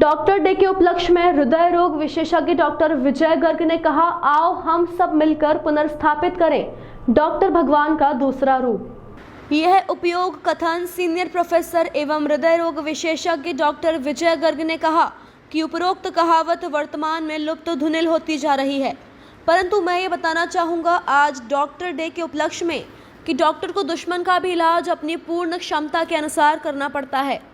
Doctor day के उपलक्ष्य में हृदय रोग विशेषज्ञ डॉक्टर विजय गर्ग ने कहा, आओ हम सब मिलकर पुनर्स्थापित करें डॉक्टर भगवान का दूसरा रूप। यह उपयोग कथन सीनियर प्रोफेसर एवं हृदय रोग विशेषज्ञ डॉक्टर विजय गर्ग ने कहा कि उपरोक्त कहावत वर्तमान में लुप्त धुनिल होती जा रही है, परंतु मैं ये बताना चाहूँगा आज डॉक्टर डे के उपलक्ष्य में कि डॉक्टर को दुश्मन का भी इलाज अपनी पूर्ण क्षमता के अनुसार करना पड़ता है,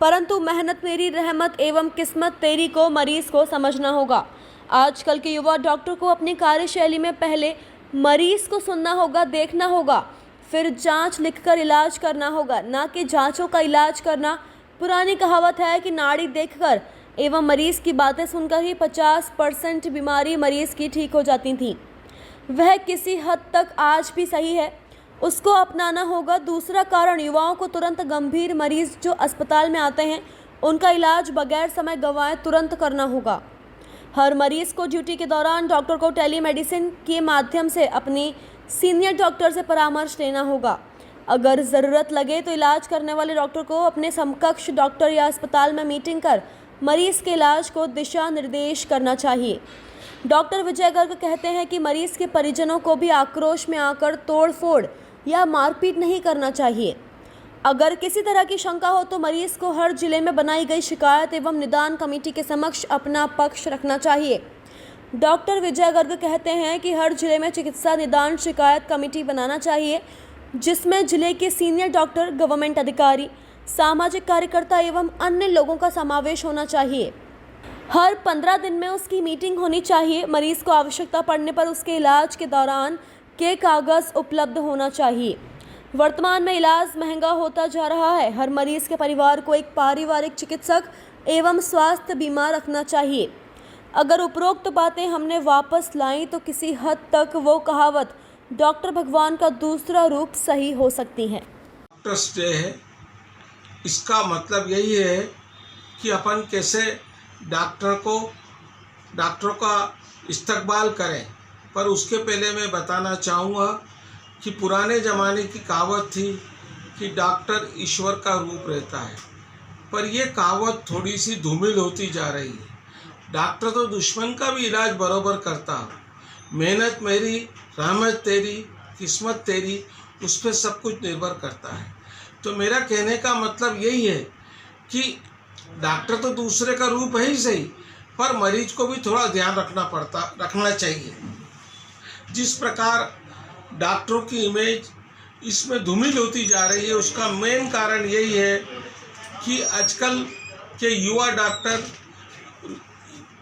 परंतु मेहनत मेरी रहमत एवं किस्मत तेरी को मरीज को समझना होगा। आजकल के युवा डॉक्टर को अपनी कार्यशैली में पहले मरीज को सुनना होगा, देखना होगा, फिर जांच लिखकर इलाज करना होगा, ना कि जांचों का इलाज करना। पुरानी कहावत है कि नाड़ी देखकर एवं मरीज की बातें सुनकर ही 50% बीमारी मरीज की ठीक हो जाती थी। वह किसी हद तक आज भी सही है, उसको अपनाना होगा। दूसरा कारण, युवाओं को तुरंत गंभीर मरीज जो अस्पताल में आते हैं उनका इलाज बगैर समय गंवाए तुरंत करना होगा। हर मरीज को ड्यूटी के दौरान डॉक्टर को टेलीमेडिसिन के माध्यम से अपनी सीनियर डॉक्टर से परामर्श लेना होगा। अगर ज़रूरत लगे तो इलाज करने वाले डॉक्टर को अपने समकक्ष डॉक्टर या अस्पताल में मीटिंग कर मरीज के इलाज को दिशा निर्देश करना चाहिए। डॉक्टर विजय गर्ग कहते हैं कि मरीज के परिजनों को भी आक्रोश में आकर तोड़फोड़ या मारपीट नहीं करना चाहिए। अगर किसी तरह की शंका हो तो मरीज को हर जिले में बनाई गई शिकायत एवं निदान कमेटी के समक्ष अपना पक्ष रखना चाहिए। डॉक्टर विजय गर्ग कहते हैं कि हर जिले में चिकित्सा निदान शिकायत कमेटी बनाना चाहिए, जिसमें जिले के सीनियर डॉक्टर, गवर्नमेंट अधिकारी, सामाजिक कार्यकर्ता एवं अन्य लोगों का समावेश होना चाहिए। हर 15 दिन में उसकी मीटिंग होनी चाहिए। मरीज को आवश्यकता पड़ने पर उसके इलाज के दौरान के कागज़ उपलब्ध होना चाहिए। वर्तमान में इलाज महंगा होता जा रहा है। हर मरीज के परिवार को एक पारिवारिक चिकित्सक एवं स्वास्थ्य बीमा रखना चाहिए। अगर उपरोक्त बातें हमने वापस लाई तो किसी हद तक वो कहावत डॉक्टर भगवान का दूसरा रूप सही हो सकती है। डॉक्टर्स डे है, इसका मतलब यही है कि अपन कैसे डॉक्टरों का इस्तकबाल करें। पर उसके पहले मैं बताना चाहूँगा कि पुराने ज़माने की कहावत थी कि डॉक्टर ईश्वर का रूप रहता है, पर यह कहावत थोड़ी सी धूमिल होती जा रही है। डॉक्टर तो दुश्मन का भी इलाज बराबर करता हो। मेहनत मेरी, रहमत तेरी, किस्मत तेरी, उस पर सब कुछ निर्भर करता है। तो मेरा कहने का मतलब यही है कि डॉक्टर तो दूसरे का रूप है ही सही, पर मरीज को भी थोड़ा ध्यान रखना चाहिए। जिस प्रकार डॉक्टरों की इमेज इसमें धूमिल होती जा रही है, उसका मेन कारण यही है कि आजकल के युवा डॉक्टर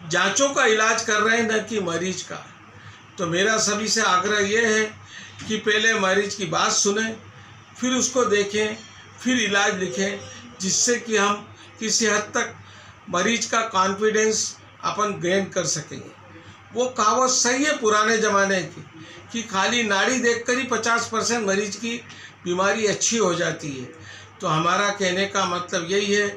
जांचों का इलाज कर रहे हैं, न कि मरीज का। तो मेरा सभी से आग्रह यह है कि पहले मरीज की बात सुने, फिर उसको देखें, फिर इलाज लिखें, जिससे कि हम किसी हद तक मरीज का कॉन्फिडेंस अपन गेन कर सकेंगे। वो कहावत सही है पुराने ज़माने की कि खाली नाड़ी देखकर ही 50% मरीज की बीमारी अच्छी हो जाती है। तो हमारा कहने का मतलब यही है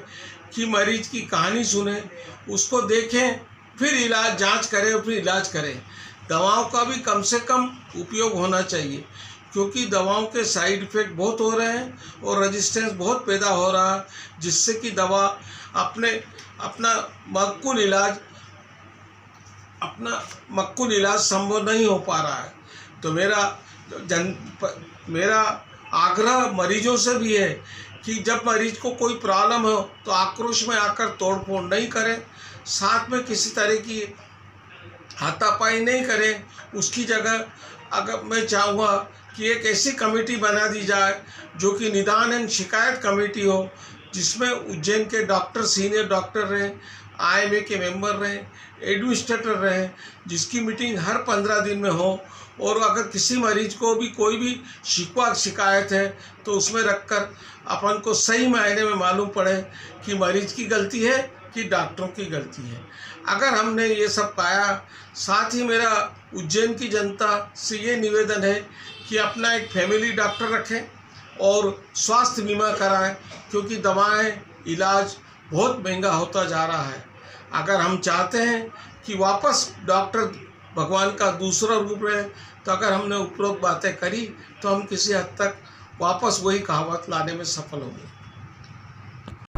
कि मरीज की कहानी सुने, उसको देखें, फिर इलाज जांच करें और फिर इलाज करें। दवाओं का भी कम से कम उपयोग होना चाहिए, क्योंकि दवाओं के साइड इफ़ेक्ट बहुत हो रहे हैं और रेजिस्टेंस बहुत पैदा हो रहा है, जिससे कि दवा अपना मक्कुल इलाज संभव नहीं हो पा रहा है। तो मेरा आग्रह मरीजों से भी है कि जब मरीज को कोई प्रॉब्लम हो तो आक्रोश में आकर तोड़फोड़ नहीं करें, साथ में किसी तरह की हाथापाई नहीं करें। उसकी जगह अगर मैं चाहूँगा कि एक ऐसी कमेटी बना दी जाए जो कि निदान एंड शिकायत कमेटी हो, जिसमें उज्जैन के डॉक्टर, सीनियर डॉक्टर रहें, IMA के मेंबर रहें, एडमिनिस्ट्रेटर रहें, जिसकी मीटिंग हर 15 दिन में हो। और अगर किसी मरीज को भी कोई भी शिकायत है तो उसमें रखकर अपन को सही मायने में मालूम पड़े कि मरीज की गलती है कि डॉक्टरों की गलती है। अगर हमने ये सब पाया, साथ ही मेरा उज्जैन की जनता से ये निवेदन है कि अपना एक फैमिली डॉक्टर रखें और स्वास्थ्य बीमा कराएं, क्योंकि दवाएं, इलाज बहुत महंगा होता जा रहा है। अगर हम चाहते हैं कि वापस डॉक्टर भगवान का दूसरा रूप रहे, तो अगर हमने उपरोक्त बातें करी तो हम किसी हद तक वापस वही कहावत लाने में सफल होंगे।